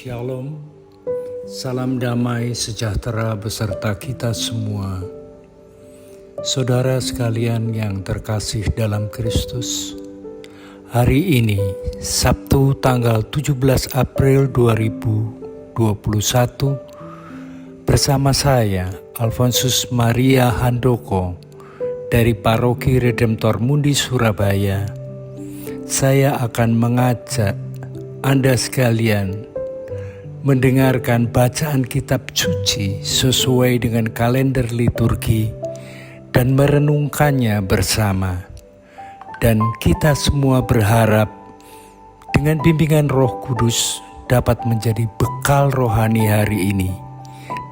Shalom, salam damai sejahtera beserta kita semua. Saudara sekalian yang terkasih dalam Kristus, hari ini Sabtu tanggal 17 April 2021 bersama saya Alfonsus Maria Handoko dari Paroki Redemptor Mundi Surabaya. Saya akan mengajak Anda sekalian mendengarkan bacaan kitab suci sesuai dengan kalender liturgi dan merenungkannya bersama. Dan kita semua berharap dengan bimbingan Roh Kudus dapat menjadi bekal rohani hari ini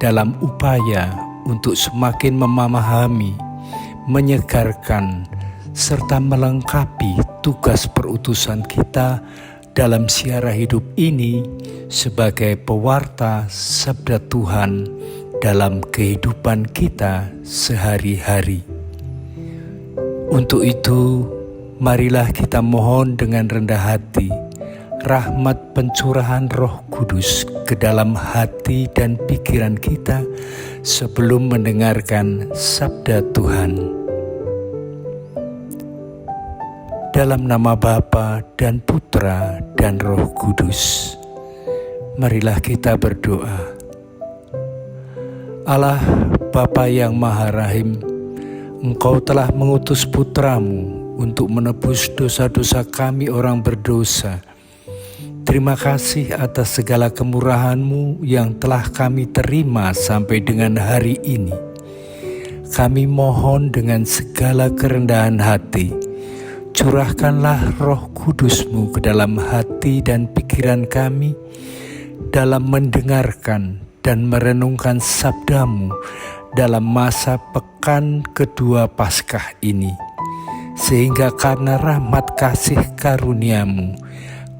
dalam upaya untuk semakin memahami, menyegarkan, serta melengkapi tugas perutusan kita dalam siara hidup ini sebagai pewarta sabda Tuhan dalam kehidupan kita sehari-hari. Untuk itu, marilah kita mohon dengan rendah hati rahmat pencurahan Roh Kudus ke dalam hati dan pikiran kita sebelum mendengarkan sabda Tuhan. Dalam nama Bapa dan Putra dan Roh Kudus, marilah kita berdoa. Allah Bapa yang Maha Rahim, Engkau telah mengutus Putramu untuk menebus dosa-dosa kami orang berdosa. Terima kasih atas segala kemurahan-Mu yang telah kami terima sampai dengan hari ini. Kami mohon dengan segala kerendahan hati, curahkanlah Roh Kudus-Mu ke dalam hati dan pikiran kami dalam mendengarkan dan merenungkan sabda-Mu dalam masa pekan kedua Paskah ini. Sehingga karena rahmat kasih karunia-Mu,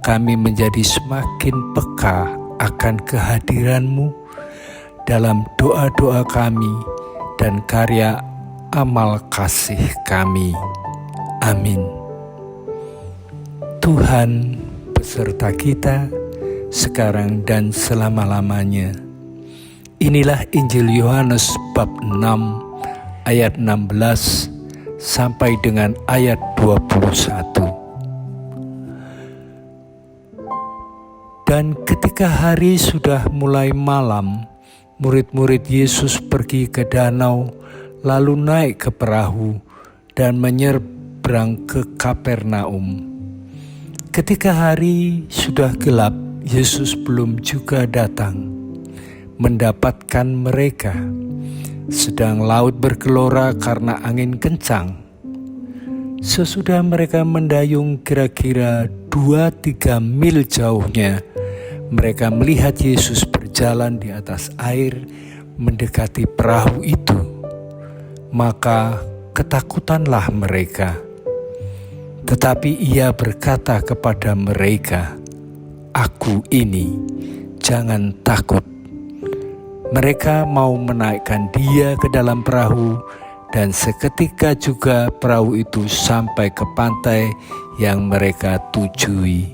kami menjadi semakin peka akan kehadiran-Mu dalam doa-doa kami dan karya amal kasih kami. Amin. Tuhan beserta kita sekarang dan selama-lamanya. Inilah Injil Yohanes bab 6 ayat 16 sampai dengan ayat 21. Dan ketika hari sudah mulai malam, murid-murid Yesus pergi ke danau, lalu naik ke perahu dan menyeberang ke Kapernaum. Ketika hari sudah gelap, Yesus belum juga datang mendapatkan mereka, sedang laut bergelora karena angin kencang. Sesudah mereka mendayung kira-kira 2-3 mil jauhnya, mereka melihat Yesus berjalan di atas air mendekati perahu itu. Maka ketakutanlah mereka. Tetapi Ia berkata kepada mereka, "Aku ini, jangan takut." Mereka mau menaikkan Dia ke dalam perahu, dan seketika juga perahu itu sampai ke pantai yang mereka tujui.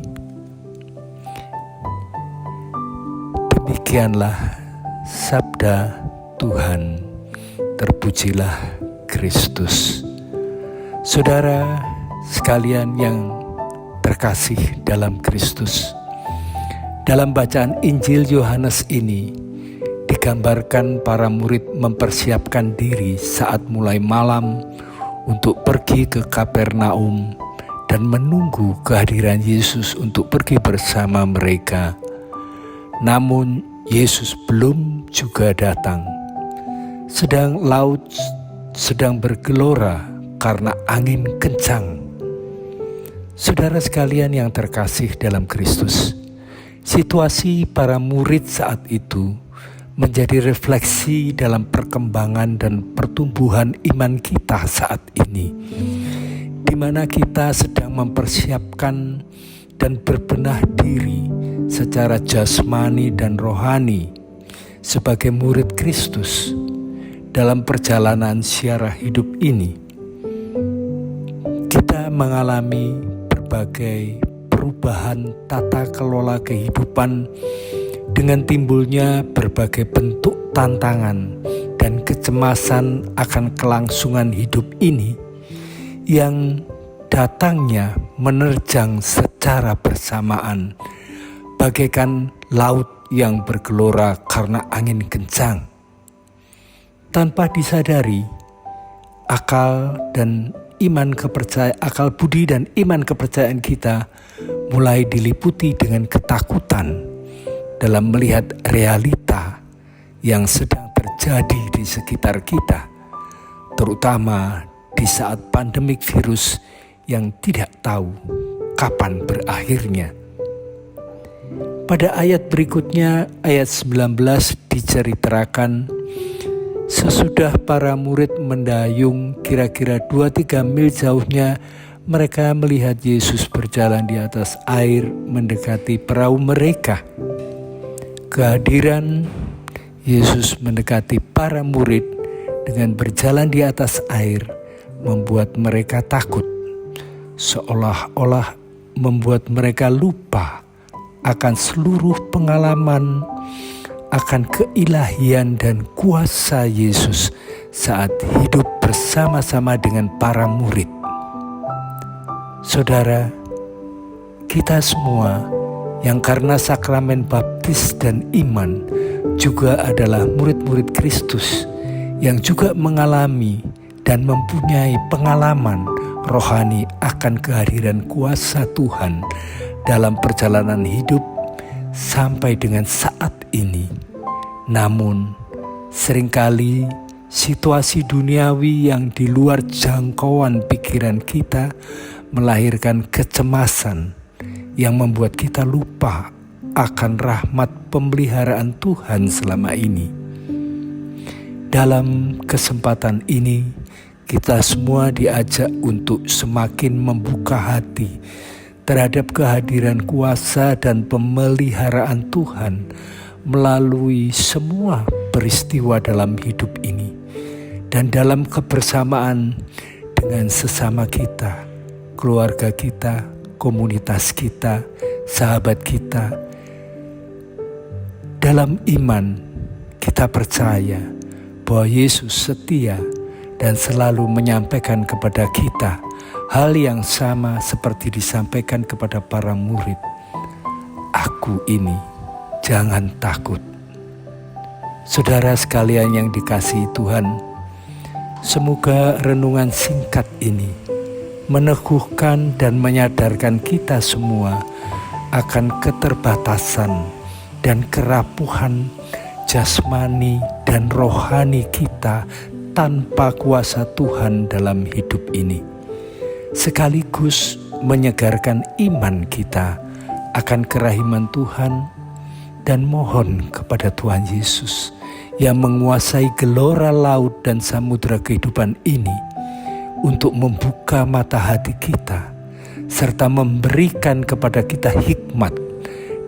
Demikianlah sabda Tuhan. Terpujilah Kristus. Saudara sekalian yang terkasih dalam Kristus, dalam bacaan Injil Yohanes ini digambarkan para murid mempersiapkan diri saat mulai malam untuk pergi ke Kapernaum dan menunggu kehadiran Yesus untuk pergi bersama mereka. Namun Yesus belum juga datang. Sedang laut sedang bergelora karena angin kencang. Saudara sekalian yang terkasih dalam Kristus, situasi para murid saat itu menjadi refleksi dalam perkembangan dan pertumbuhan iman kita saat ini, di mana kita sedang mempersiapkan dan berbenah diri secara jasmani dan rohani sebagai murid Kristus dalam perjalanan siara hidup ini. Kita mengalami berbagai perubahan tata kelola kehidupan dengan timbulnya berbagai bentuk tantangan dan kecemasan akan kelangsungan hidup ini yang datangnya menerjang secara bersamaan, bagaikan laut yang bergelora karena angin kencang. Tanpa disadari, akal budi dan iman kepercayaan kita mulai diliputi dengan ketakutan dalam melihat realita yang sedang terjadi di sekitar kita, terutama di saat pandemik virus yang tidak tahu kapan berakhirnya. Pada ayat berikutnya, ayat 19 diceritakan, sesudah para murid mendayung kira-kira 2-3 mil jauhnya, mereka melihat Yesus berjalan di atas air mendekati perahu mereka. Kehadiran Yesus mendekati para murid dengan berjalan di atas air membuat mereka takut, seolah-olah membuat mereka lupa akan seluruh pengalaman akan keilahian dan kuasa Yesus saat hidup bersama-sama dengan para murid. Saudara, kita semua yang karena sakramen baptis dan iman juga adalah murid-murid Kristus yang juga mengalami dan mempunyai pengalaman rohani akan kehadiran kuasa Tuhan dalam perjalanan hidup sampai dengan saat ini. Namun, seringkali situasi duniawi yang di luar jangkauan pikiran kita melahirkan kecemasan yang membuat kita lupa akan rahmat pemeliharaan Tuhan selama ini. Dalam kesempatan ini, kita semua diajak untuk semakin membuka hati terhadap kehadiran kuasa dan pemeliharaan Tuhan melalui semua peristiwa dalam hidup ini dan dalam kebersamaan dengan sesama kita, keluarga kita, komunitas kita, sahabat kita. Dalam iman, kita percaya bahwa Yesus setia dan selalu menyampaikan kepada kita hal yang sama seperti disampaikan kepada para murid. Aku ini, jangan takut. Saudara sekalian yang dikasihi Tuhan, semoga renungan singkat ini meneguhkan dan menyadarkan kita semua akan keterbatasan dan kerapuhan jasmani dan rohani kita tanpa kuasa Tuhan dalam hidup ini, sekaligus menyegarkan iman kita akan kerahiman Tuhan dan mohon kepada Tuhan Yesus yang menguasai gelora laut dan samudera kehidupan ini untuk membuka mata hati kita serta memberikan kepada kita hikmat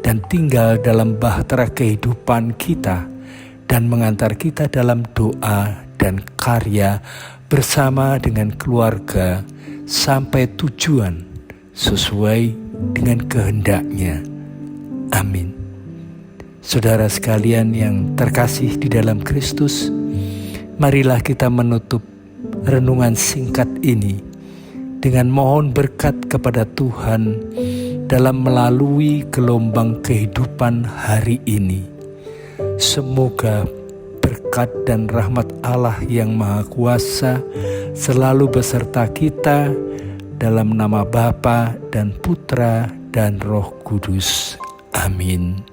dan tinggal dalam bahtera kehidupan kita dan mengantar kita dalam doa dan karya bersama dengan keluarga sampai tujuan sesuai dengan kehendaknya. Amin. Saudara sekalian yang terkasih di dalam Kristus, marilah kita menutup renungan singkat ini dengan mohon berkat kepada Tuhan dalam melalui gelombang kehidupan hari ini. Semoga berkat dan rahmat Allah yang Maha Kuasa selalu beserta kita dalam nama Bapa dan Putra dan Roh Kudus. Amin.